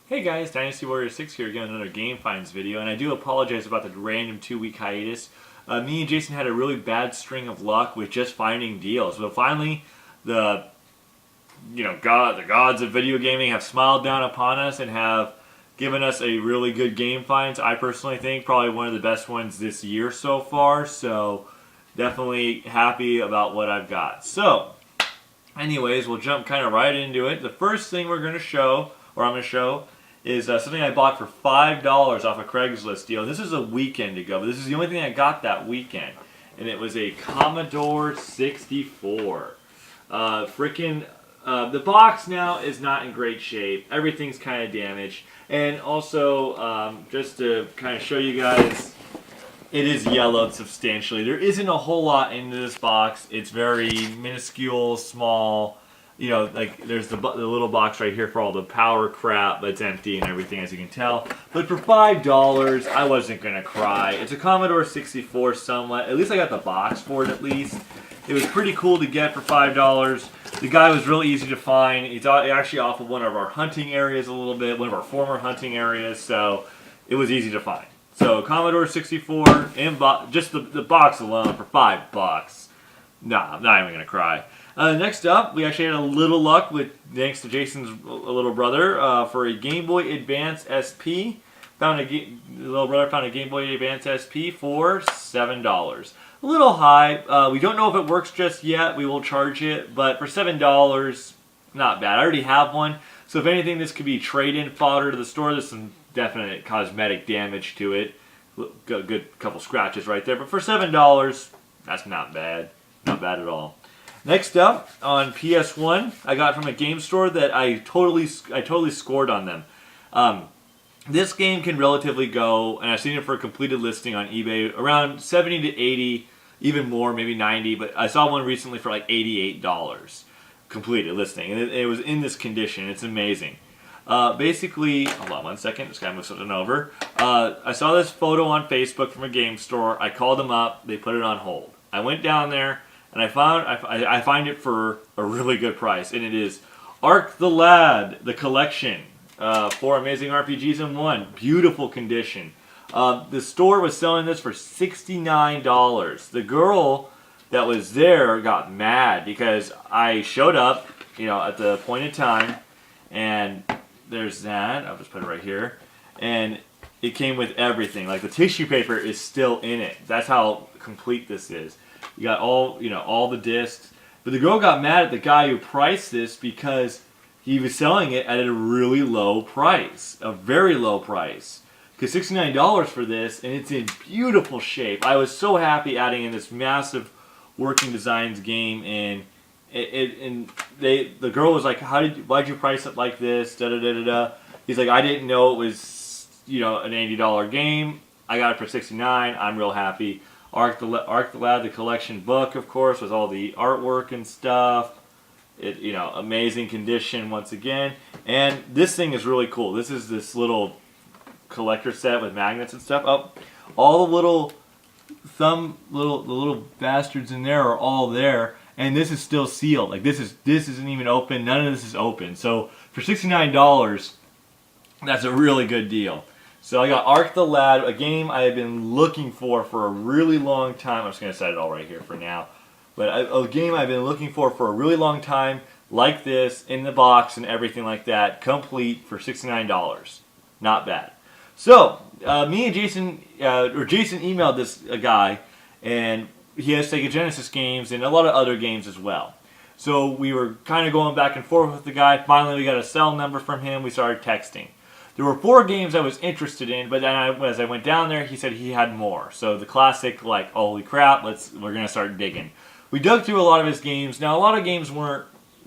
Hey guys, Dynasty Warrior 6 here again, another Game Finds video, and I do apologize about the random 2-week hiatus. Me and Jason had a really bad string of luck with just finding deals. But finally, the the gods of video gaming have smiled down upon us and have given us a really good Game Finds. I personally think probably one of the best ones this year so far, so definitely happy about what I've got. So, anyways, we'll jump kind of right into it. The first thing I'm going to show, is something I bought for $5 off a Craigslist deal. This is a weekend ago, but this is the only thing I got that weekend. And it was a Commodore 64. The box now is not in great shape. Everything's kind of damaged. And also, just to kind of show you guys, it is yellowed substantially. There isn't a whole lot into this box. It's very minuscule, small. You know, like there's the little box right here for all the power crap that's empty and everything, as you can tell. But for $5, I wasn't going to cry. It's a Commodore 64 somewhat. At least I got the box for it at least. It was pretty cool to get for $5. The guy was really easy to find. He's actually off of one of our hunting areas a little bit, one of our former hunting areas, so it was easy to find. So Commodore 64, just the box alone for $5. Nah, I'm not even going to cry. Next up, we actually had a little luck thanks to Jason's little brother, for a Game Boy Advance SP. Little brother found a Game Boy Advance SP for $7. A little high. We don't know if it works just yet. We will charge it, but for $7, not bad. I already have one, so if anything, this could be trade-in fodder to the store. There's some definite cosmetic damage to it. Got a good couple scratches right there, but for $7, that's not bad. Not bad at all. Next up, on PS1, I got from a game store that I totally scored on them. This game can relatively go, and I've seen it for a completed listing on eBay, around 70 to 80, even more, maybe 90, but I saw one recently for like $88. Completed listing, and it was in this condition. It's amazing. Basically, hold on one second, just gotta move something over. I saw this photo on Facebook from a game store. I called them up, they put it on hold. I went down there, and I find it for a really good price, and it is Ark the Lad, the collection, 4 amazing RPGs in one, beautiful condition. The store was selling this for $69. The girl that was there got mad because I showed up, at the appointed time, and there's that. I'll just put it right here, and it came with everything. Like the tissue paper is still in it. That's how complete this is. You got all the discs. But the girl got mad at the guy who priced this because he was selling it at a really low price. A very low price. Because $69 for this, and it's in beautiful shape. I was so happy adding in this massive Working Designs game, and the girl was like, why'd you price it like this? Da da da da da. He's like, I didn't know it was, an $80 game. I got it for $69. I'm real happy. Ark the Lad, the collection book, of course, with all the artwork and stuff. Amazing condition once again. And this thing is really cool. This is this little collector set with magnets and stuff. Oh, all the little bastards in there are all there, and this is still sealed. Like this isn't even open. None of this is open. So for $69, that's a really good deal. So I got Ark the Lad, a game I have been looking for a really long time. I'm just going to set it all right here for now. But a game I've been looking for a really long time, like this, in the box and everything like that, complete for $69. Not bad. So, me and Jason emailed this guy, and he has Sega Genesis games and a lot of other games as well. So we were kind of going back and forth with the guy. Finally, we got a cell number from him. We started texting. There were 4 games I was interested in, but then as I went down there, he said he had more. So the classic, like, holy crap, we're going to start digging. We dug through a lot of his games. Now, a lot of games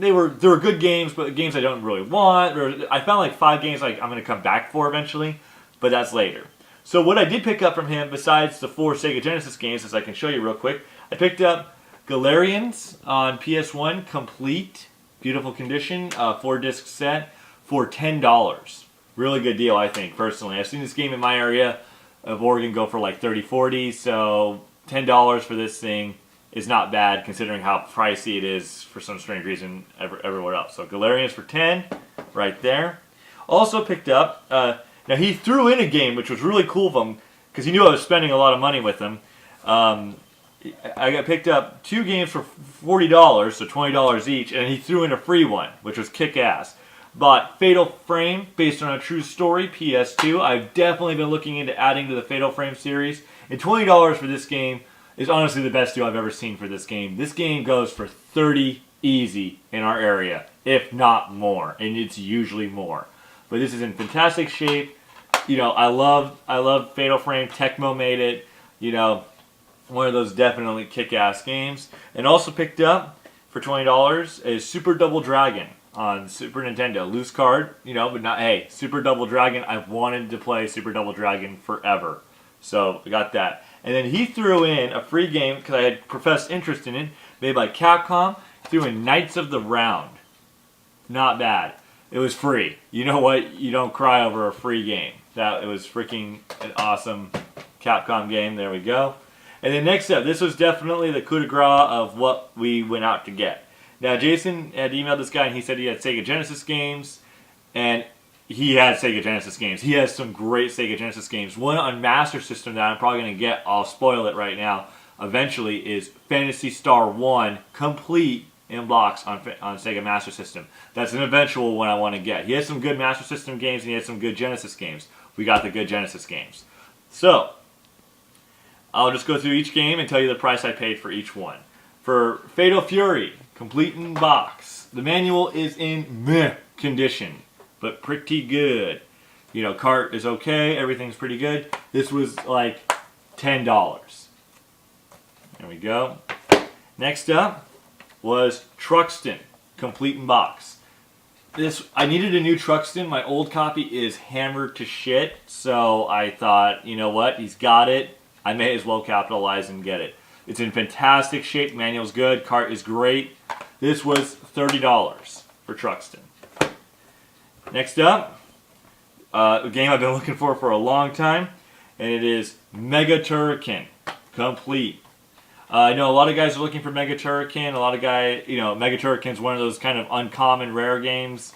they were good games, but games I don't really want. I found like 5 games like I'm going to come back for eventually, but that's later. So what I did pick up from him, besides the 4 Sega Genesis games, as I can show you real quick, I picked up Galarians on PS1, complete, beautiful condition, 4-disc set, for $10. Really good deal, I think, personally. I've seen this game in my area of Oregon go for like $30, $40, so $10 for this thing is not bad considering how pricey it is for some strange reason everywhere else. So Galarians for $10, right there. Also picked up, now he threw in a game which was really cool of him because he knew I was spending a lot of money with him. I got picked up 2 games for $40, so $20 each, and he threw in a free one, which was kick-ass. Bought Fatal Frame, based on a true story, PS2. I've definitely been looking into adding to the Fatal Frame series. And $20 for this game is honestly the best deal I've ever seen for this game. This game goes for $30 easy in our area, if not more, and it's usually more. But this is in fantastic shape. You know, I love Fatal Frame. Tecmo made it. You know, one of those definitely kick-ass games. And also picked up for $20 is Super Double Dragon on Super Nintendo. Loose card, you know, but not, hey, Super Double Dragon, I've wanted to play Super Double Dragon forever. So, I got that. And then he threw in a free game, because I had professed interest in it, made by Capcom, threw in Knights of the Round. Not bad. It was free. You know what? You don't cry over a free game. It was freaking an awesome Capcom game. There we go. And then next up, this was definitely the coup de grace of what we went out to get. Now, Jason had emailed this guy, and he said he had Sega Genesis games, and he had Sega Genesis games. He has some great Sega Genesis games. One on Master System that I'm probably going to get, I'll spoil it right now, eventually, is Phantasy Star 1, complete in box on Sega Master System. That's an eventual one I want to get. He has some good Master System games, and he has some good Genesis games. We got the good Genesis games. So, I'll just go through each game and tell you the price I paid for each one. For Fatal Fury, complete in box. The manual is in meh condition, but pretty good. You know, cart is okay, everything's pretty good. This was like $10. There we go. Next up was Truxton, complete in box. I needed a new Truxton. My old copy is hammered to shit, so I thought, you know what, he's got it. I may as well capitalize and get it. It's in fantastic shape. Manual's good. Cart is great. This was $30 for Truxton. Next up, a game I've been looking for a long time, and it is Mega Turrican complete. I know a lot of guys are looking for Mega Turrican. A lot of guys, you know, Mega Turrican's one of those kind of uncommon rare games.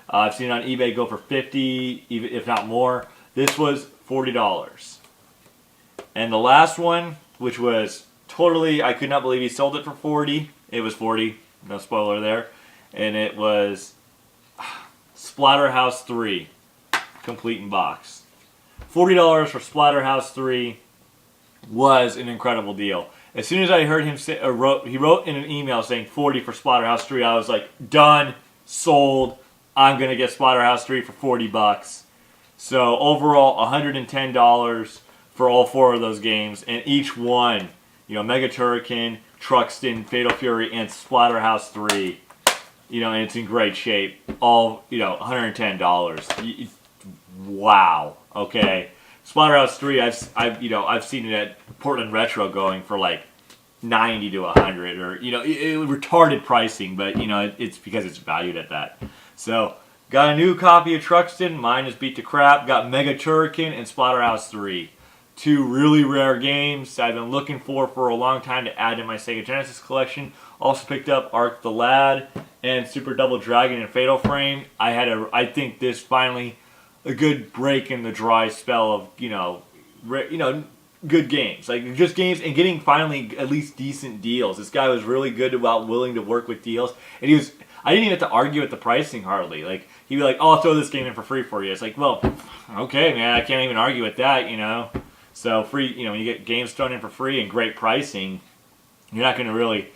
I've seen it on eBay go for $50, even if not more. This was $40. And the last one, which was totally, I could not believe he sold it for $40. It was $40, no spoiler there. And it was Splatterhouse 3, complete in box. $40 for Splatterhouse 3 was an incredible deal. As soon as I heard him say, he wrote in an email saying $40 for Splatterhouse 3, I was like, done, sold. I'm gonna get Splatterhouse 3 for $40. So overall, $110 for all 4 of those games, and each one, you know, Mega Turrican, Truxton, Fatal Fury, and Splatterhouse 3, you know, and it's in great shape. All, you know, $110. Wow. Okay. Splatterhouse 3, I've seen it at Portland Retro going for like 90 to 100, or, you know, retarded pricing, but, you know, it's because it's valued at that. So, got a new copy of Truxton. Mine is beat to crap. Got Mega Turrican and Splatterhouse 3. 2 really rare games I've been looking for a long time to add to my Sega Genesis collection. Also picked up Arc the Lad and Super Double Dragon and Fatal Frame. I think this finally a good break in the dry spell of, you know, good games. Like, just games and getting finally at least decent deals. This guy was really good about willing to work with deals. And I didn't even have to argue with the pricing hardly. Like, he'd be like, oh, I'll throw this game in for free for you. It's like, well, okay, man, I can't even argue with that, you know. So free, you know, when you get games thrown in for free and great pricing, you're not going to really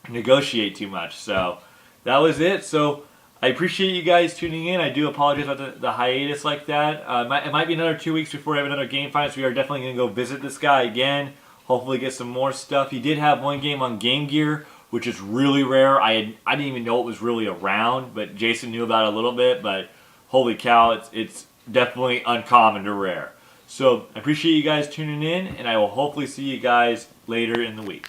negotiate too much. So that was it. So I appreciate you guys tuning in. I do apologize about the hiatus like that. It might be another 2 weeks before I have another game find, so we are definitely going to go visit this guy again. Hopefully get some more stuff. He did have one game on Game Gear, which is really rare. I didn't even know it was really around, but Jason knew about it a little bit. But holy cow, it's definitely uncommon to rare. So I appreciate you guys tuning in, and I will hopefully see you guys later in the week.